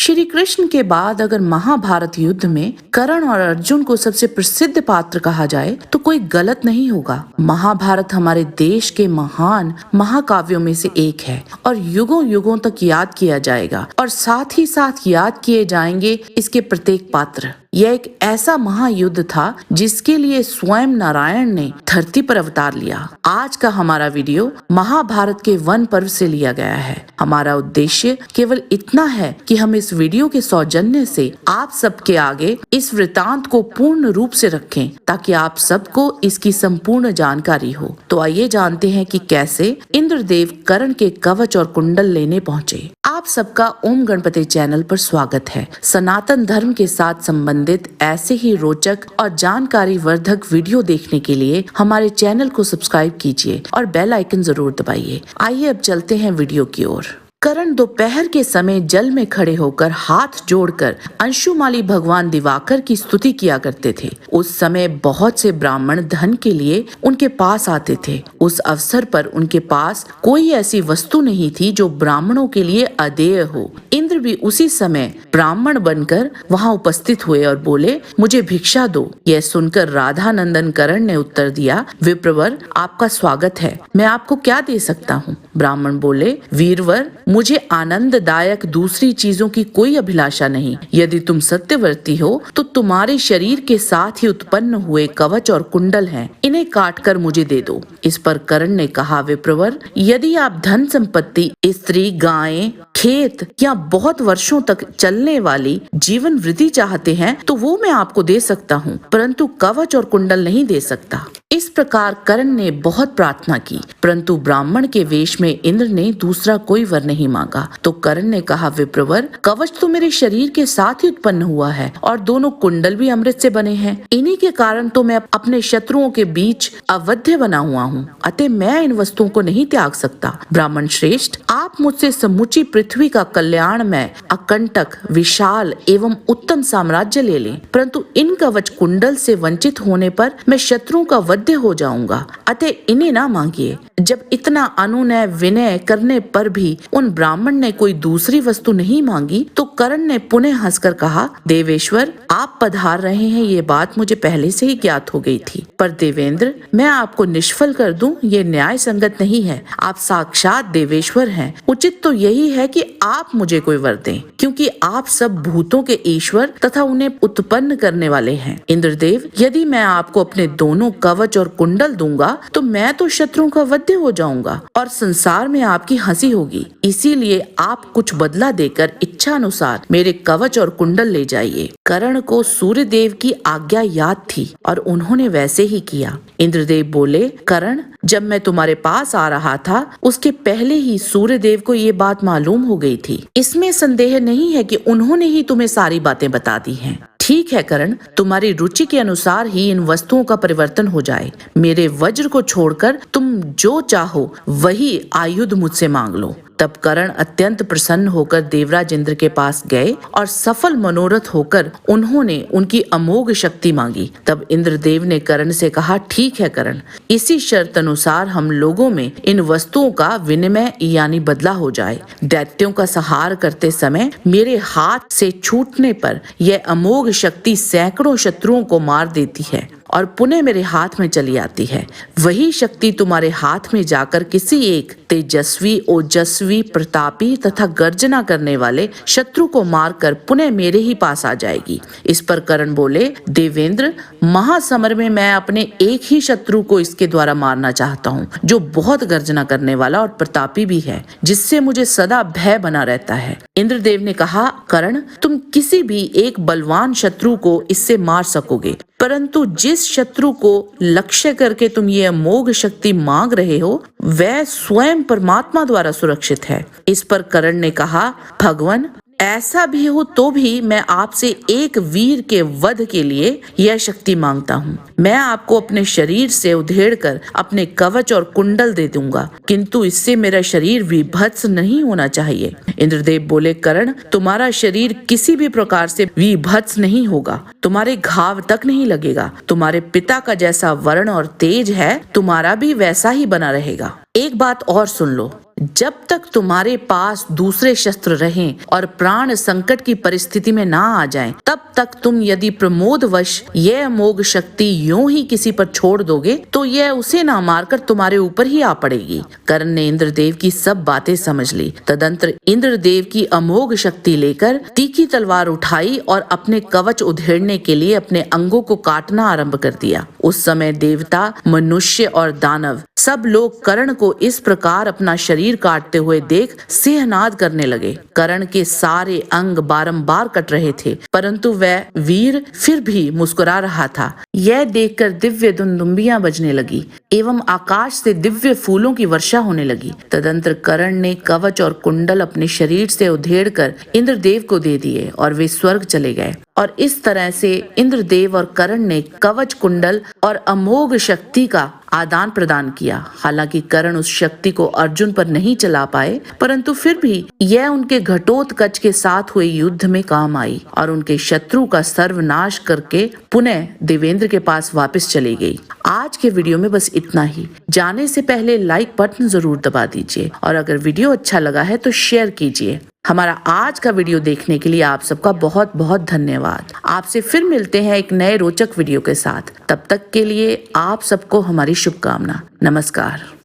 श्री कृष्ण के बाद अगर महाभारत युद्ध में कर्ण और अर्जुन को सबसे प्रसिद्ध पात्र कहा जाए तो कोई गलत नहीं होगा। महाभारत हमारे देश के महान महाकाव्यों में से एक है और युगों युगों तक याद किया जाएगा और साथ ही साथ याद किए जाएंगे इसके प्रत्येक पात्र। यह एक ऐसा महायुद्ध था जिसके लिए स्वयं नारायण ने धरती पर अवतार लिया। आज का हमारा वीडियो महाभारत के वन पर्व से लिया गया है। हमारा उद्देश्य केवल इतना है कि हम इस वीडियो के सौजन्य से आप सबके आगे इस वृतांत को पूर्ण रूप से रखें ताकि आप सबको इसकी संपूर्ण जानकारी हो। तो आइए जानते हैं कि कैसे इंद्रदेव कर्ण के कवच और कुंडल लेने पहुँचे। आप सबका ओम गणपति चैनल पर स्वागत है। सनातन धर्म के साथ संबंधित ऐसे ही रोचक और जानकारी वर्धक वीडियो देखने के लिए हमारे चैनल को सब्सक्राइब कीजिए और बेल आइकन जरूर दबाइए। आइए अब चलते हैं वीडियो की ओर। कर्ण दोपहर के समय जल में खड़े होकर हाथ जोड़कर अंशुमाली भगवान दिवाकर की स्तुति किया करते थे। उस समय बहुत से ब्राह्मण धन के लिए उनके पास आते थे। उस अवसर पर उनके पास कोई ऐसी वस्तु नहीं थी जो ब्राह्मणों के लिए अदेय हो। इंद्र भी उसी समय ब्राह्मण बनकर वहां उपस्थित हुए और बोले, मुझे भिक्षा दो। यह सुनकर राधा नंदन कर्ण ने उत्तर दिया, विप्रवर आपका स्वागत है, मैं आपको क्या दे सकता हूँ। ब्राह्मण बोले, वीरवर मुझे आनंददायक दूसरी चीजों की कोई अभिलाषा नहीं। यदि तुम सत्यवर्ती हो तो तुम्हारे शरीर के साथ ही उत्पन्न हुए कवच और कुंडल हैं, इन्हें काटकर मुझे दे दो। इस पर कर्ण ने कहा, विप्रवर यदि आप धन संपत्ति, स्त्री, गायें, खेत या बहुत वर्षों तक चलने वाली जीवन वृद्धि चाहते हैं तो वो मैं आपको दे सकता हूँ, परंतु कवच और कुंडल नहीं दे सकता। इस प्रकार कर्ण ने बहुत प्रार्थना की, परंतु ब्राह्मण के वेश में इंद्र ने दूसरा कोई वर नहीं मांगा। तो कर्ण ने कहा, विप्रवर कवच तो मेरे शरीर के साथ ही उत्पन्न हुआ है और दोनों कुंडल भी अमृत से बने हैं। इन्हीं के कारण तो मैं अपने शत्रुओं के बीच अवध्य बना हुआ हूँ, अतः मैं इन वस्तुओं को नहीं त्याग सकता। ब्राह्मण श्रेष्ठ, आप मुझसे समूची पृथ्वी का कल्याणमय, अकंटक, विशाल एवं उत्तम साम्राज्य ले लें, परंतु इन कवच कुंडल से वंचित होने पर मैं शत्रुओं का वध्य हो जाऊंगा, अतः इन्हें ना मांगिए। जब इतना अनुनय विनय करने पर भी उन ब्राह्मण ने कोई दूसरी वस्तु नहीं मांगी तो कर्ण ने पुनः हंसकर कहा, देवेश्वर आप पधार रहे हैं ये बात मुझे पहले से ही ज्ञात हो गई थी, पर देवेंद्र मैं आपको निष्फल कर दूं ये न्याय संगत नहीं है। आप साक्षात देवेश्वर हैं, उचित तो यही है कि आप मुझे कोई वर दें, क्योंकि आप सब भूतों के ईश्वर तथा उन्हें उत्पन्न करने वाले हैं। इंद्रदेव यदि मैं आपको अपने दोनों कवच और कुंडल दूंगा तो मैं तो शत्रुओं का वध्य हो जाऊंगा और संसार में आपकी हंसी होगी। इसीलिए आप कुछ बदला देकर इच्छा अनुसार मेरे कवच और कुंडल ले जाइए। कर्ण को सूर्य देव की आज्ञा याद थी और उन्होंने वैसे ही किया। इंद्रदेव बोले, कर्ण जब मैं तुम्हारे पास आ रहा था उसके पहले ही सूर्य देव को ये बात मालूम हो गई थी। इसमें संदेह नहीं है कि उन्होंने ही तुम्हें सारी बातें बता दी हैं। ठीक है कर्ण, तुम्हारी रुचि के अनुसार ही इन वस्तुओं का परिवर्तन हो जाए। मेरे वज्र को छोड़कर तुम जो चाहो वही आयुध मुझसे मांग लो। तब कर्ण अत्यंत प्रसन्न होकर देवराज इंद्र के पास गए और सफल मनोरथ होकर उन्होंने उनकी अमोघ शक्ति मांगी। तब इंद्रदेव ने कर्ण से कहा, ठीक है कर्ण, इसी शर्त अनुसार हम लोगों में इन वस्तुओं का विनिमय यानी बदला हो जाए। दैत्यों का संहार करते समय मेरे हाथ से छूटने पर यह अमोघ शक्ति सैकड़ों शत्रुओं को मार देती है और पुनः मेरे हाथ में चली आती है। वही शक्ति तुम्हारे हाथ में जाकर किसी एक तेजस्वी, ओजस्वी, प्रतापी तथा गर्जना करने वाले शत्रु को मारकर पुनः मेरे ही पास आ जाएगी। इस पर कर्ण बोले, देवेंद्र महासमर में मैं अपने एक ही शत्रु को इसके द्वारा मारना चाहता हूँ, जो बहुत गर्जना करने वाला और प्रतापी भी है, जिससे मुझे सदा भय बना रहता है। इंद्रदेव ने कहा, कर्ण तुम किसी भी एक बलवान शत्रु को इससे मार सकोगे, परंतु जिस शत्रु को लक्ष्य करके तुम ये अमोघ शक्ति मांग रहे हो वह स्वयं परमात्मा द्वारा सुरक्षित है। इस पर कर्ण ने कहा, भगवान ऐसा भी हो तो भी मैं आपसे एक वीर के वध के लिए यह शक्ति मांगता हूँ। मैं आपको अपने शरीर से उधेड़कर अपने कवच और कुंडल दे दूंगा, किंतु इससे मेरा शरीर विभत्स नहीं होना चाहिए। इंद्रदेव बोले, कर्ण तुम्हारा शरीर किसी भी प्रकार से विभत्स नहीं होगा, तुम्हारे घाव तक नहीं लगेगा। तुम्हारे पिता का जैसा वर्ण और तेज है तुम्हारा भी वैसा ही बना रहेगा। एक बात और सुन लो, जब तक तुम्हारे पास दूसरे शस्त्र रहें और प्राण संकट की परिस्थिति में ना आ जाएं, तब तक तुम यदि प्रमोदवश यह अमोघ शक्ति यूं ही किसी पर छोड़ दोगे तो यह उसे ना मारकर तुम्हारे ऊपर ही आ पड़ेगी। कर्ण ने इंद्रदेव की सब बातें समझ ली। तदंतर इंद्रदेव की अमोघ शक्ति लेकर तीखी तलवार उठाई और अपने कवच उधेड़ने के लिए अपने अंगों को काटना आरंभ कर दिया। उस समय देवता, मनुष्य और दानव सब लोग कर्ण को इस प्रकार अपना शरीर काटते हुए देख सिंहनाद करने लगे। कर्ण के सारे अंग बारंबार कट रहे थे, परंतु वह वीर फिर भी मुस्कुरा रहा था। यह देखकर दिव्य दुंदुम्बियां बजने लगी एवं आकाश से दिव्य फूलों की वर्षा होने लगी। तदंतर कर्ण ने कवच और कुंडल अपने शरीर से उधेड़कर इंद्रदेव को दे दिए और वे स्वर्ग चले गए। और इस तरह से इंद्रदेव और कर्ण ने कवच, कुंडल और अमोघ शक्ति का आदान प्रदान किया। हालांकि कर्ण उस शक्ति को अर्जुन पर नहीं चला पाए, परंतु फिर भी यह उनके घटोत्कच के साथ हुए युद्ध में काम आई और उनके शत्रु का सर्वनाश करके पुनः देवेंद्र के पास वापस चली गई। आज के वीडियो में बस इतना ही। जाने से पहले लाइक बटन जरूर दबा दीजिए और अगर वीडियो अच्छा लगा है तो शेयर कीजिए। हमारा आज का वीडियो देखने के लिए आप सबका बहुत बहुत धन्यवाद। आपसे फिर मिलते हैं एक नए रोचक वीडियो के साथ। तब तक के लिए आप सबको हमारी शुभकामना। नमस्कार।